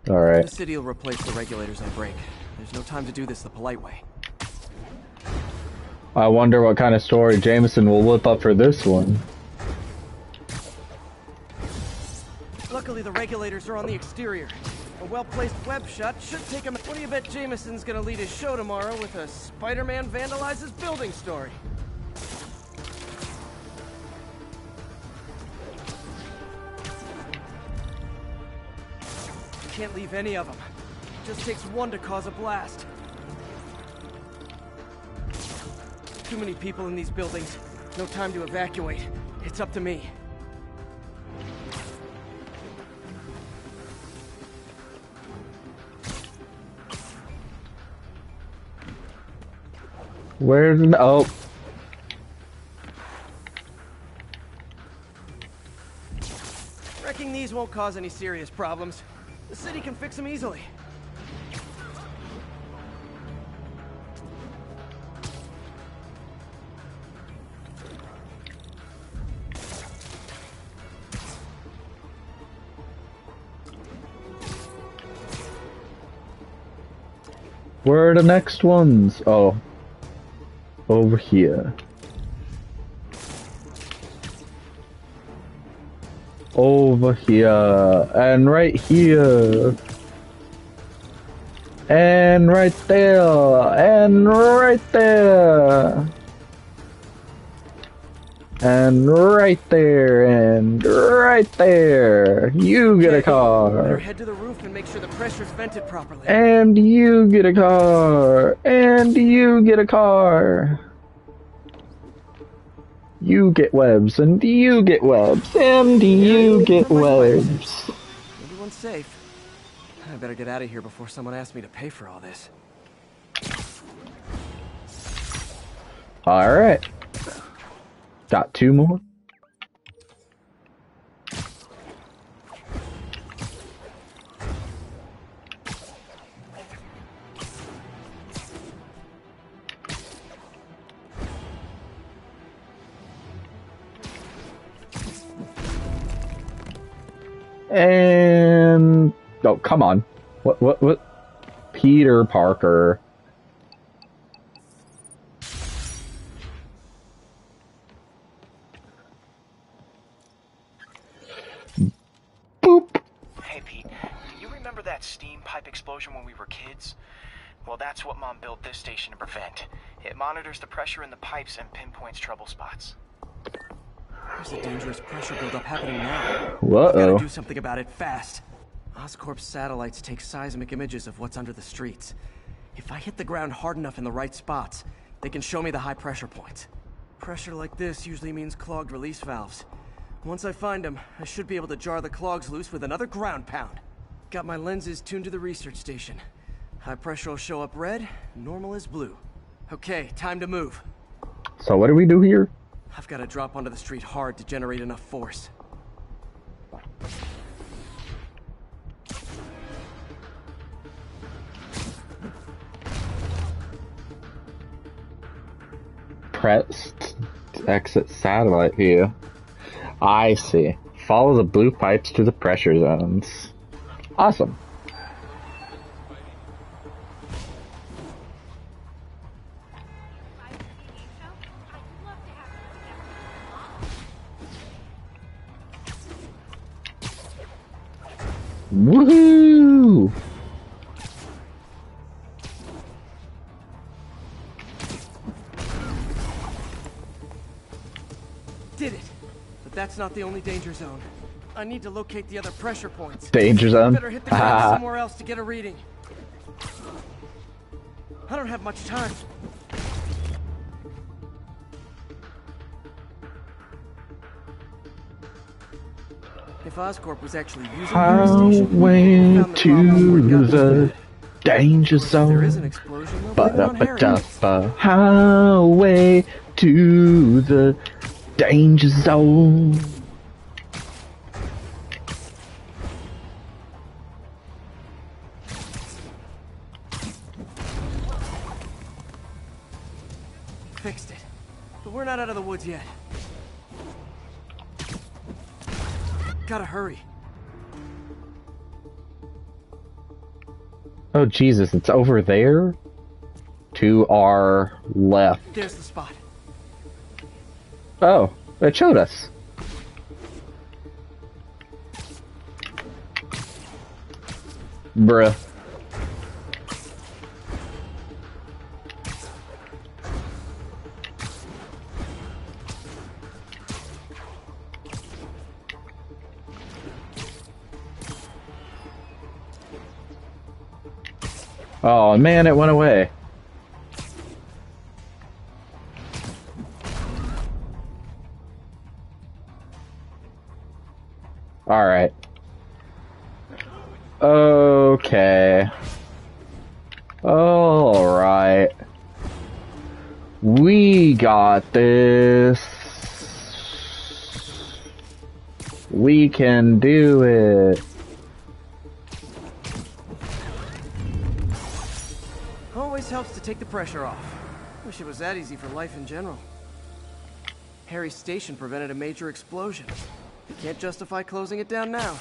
Alright. The city will replace the regulators I break. There's no time to do this the polite way. I wonder what kind of story Jameson will whip up for this one. Luckily, the regulators are on the exterior. A well-placed web shot should take him. What do you bet Jameson's gonna lead his show tomorrow with a Spider-Man vandalizes building story? Can't leave any of them. Just takes one to cause a blast. Too many people in these buildings. No time to evacuate. It's up to me. Where's the... Oh. Wrecking these won't cause any serious problems. The city can fix them easily. Where are the next ones? Oh. Over here. Over here. And right here. And right there. And right there. And right there. And right there. You get a Better car. head to the roof and make sure the pressure's vented properly. And you get a car. And you get a car. You get webs. And you get webs. And you get webs. Everyone's safe. I better get out of here before someone asks me to pay for all this. Alright. Got 2 more. And oh, come on. What? Peter Parker. Boop. Hey, Pete, do you remember that steam pipe explosion when we were kids? Well, that's what Mom built this station to prevent. It monitors the pressure in the pipes and pinpoints trouble spots. There's a dangerous pressure buildup happening now. Uh-oh. Gotta do something about it fast. Oscorp's satellites take seismic images of what's under the streets. If I hit the ground hard enough in the right spots, they can show me the high pressure points. Pressure like this usually means clogged release valves. Once I find them, I should be able to jar the clogs loose with another ground pound. Got my lenses tuned to the research station. High pressure will show up red, normal is blue. Okay, time to move. So what do we do here? I've got to drop onto the street hard to generate enough force. Press to exit satellite view. I see. Follow the blue pipes to the pressure zones. Awesome. Woohoo! Did it! But that's not the only danger zone. I need to locate the other pressure points. Danger zone. Better hit the ground somewhere else to get a reading. I don't have much time. If Oscorp was actually using the station, Highway found the problem where it to got this the bad. danger If there is an zone. explosion, they'll blame it on Harry. Ba-da-ba-da-ba. Highway to the danger zone. Fixed it. But we're not out of the woods yet. Gotta hurry. Oh Jesus, it's over there? To our left. There's the spot. Oh, it showed us. Bruh. Oh man, it went away. Alright. Okay. Alright. We got this. We can do it. helps to take the pressure off. Wish it was that easy for life in general. Harry's station prevented a major explosion. Can't justify closing it down now.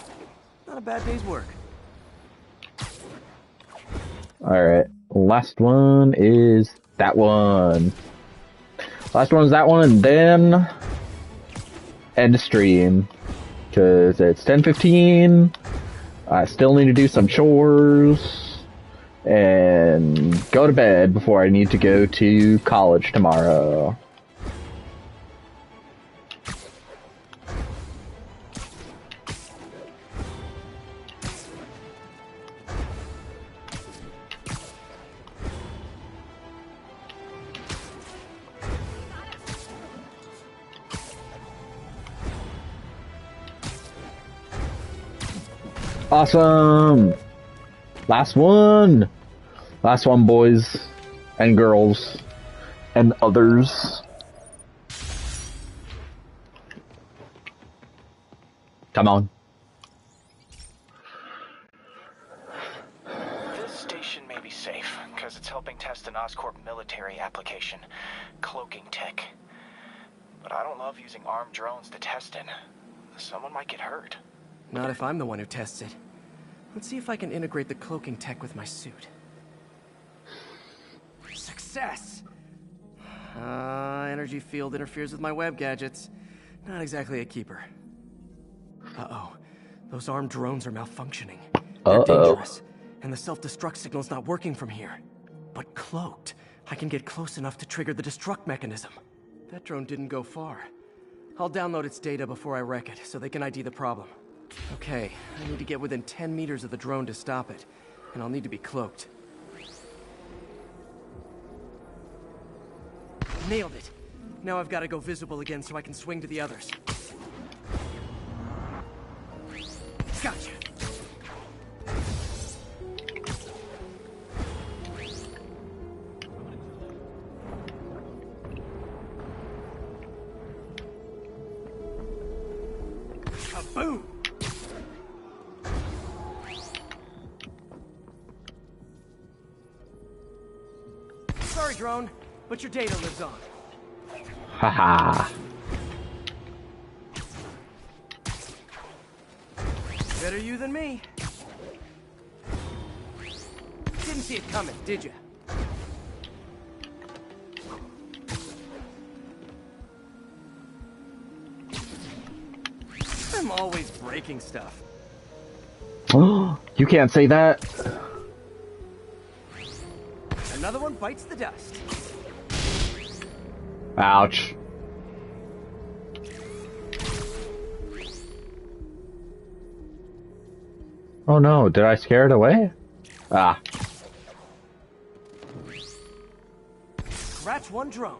Not a bad day's work. Alright, last one is that one. Last one is that one, and then end the stream. Because it's 10:15. I still need to do some chores and go to bed before I need to go to college tomorrow. Awesome! Last one! Last one, boys and girls and others. Come on. This station may be safe, because it's helping test an Oscorp military application, cloaking tech. But I don't love using armed drones to test it. Someone might get hurt. Not if I'm the one who tests it. Let's see if I can integrate the cloaking tech with my suit. Success! Energy field interferes with my web gadgets. Not exactly a keeper. Uh-oh. Those armed drones are malfunctioning. They're dangerous. And the self-destruct signal's not working from here. But cloaked, I can get close enough to trigger the destruct mechanism. That drone didn't go far. I'll download its data before I wreck it, so they can ID the problem. Okay, I need to get within 10 meters of the drone to stop it. And I'll need to be cloaked. Nailed it. Now I've got to go visible again so I can swing to the others. Gotcha. Boom! Sorry, drone, but your data lives on. Haha. Better you than me. Didn't see it coming, did you? I'm always breaking stuff. You can't say that. Another one bites the dust. Ouch. Oh no, did I scare it away? Ah. Scratch one drone.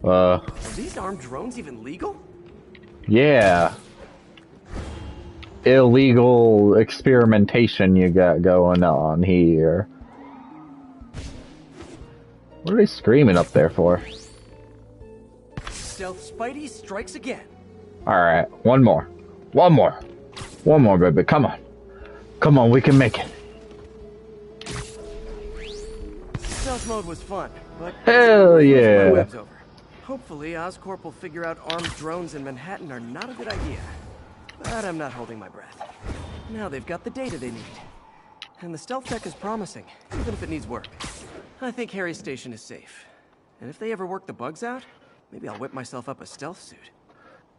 Are these armed drones even legal? Yeah. Illegal experimentation you got going on here. What are they screaming up there for? Stealth Spidey strikes again. Alright, one more. One more. One more, baby. Come on. Come on, we can make it. Stealth mode was fun, but Hell yeah. my web's over. Hopefully, Oscorp will figure out armed drones in Manhattan are not a good idea. But I'm not holding my breath. Now they've got the data they need. And the stealth tech is promising, even if it needs work. I think Harry's station is safe. And if they ever work the bugs out, maybe I'll whip myself up a stealth suit.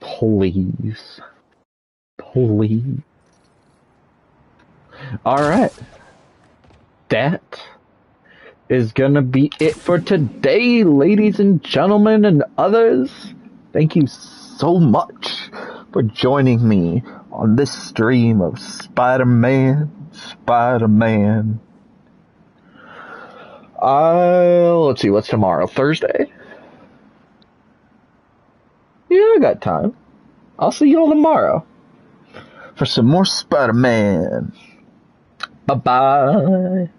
Please. Please. Alright. That is gonna be it for today, ladies and gentlemen and others. Thank you so much for joining me on this stream of Spider-Man. Let's see, what's tomorrow? Thursday? Yeah, I got time. I'll see y'all tomorrow for some more Spider-Man. Bye-bye.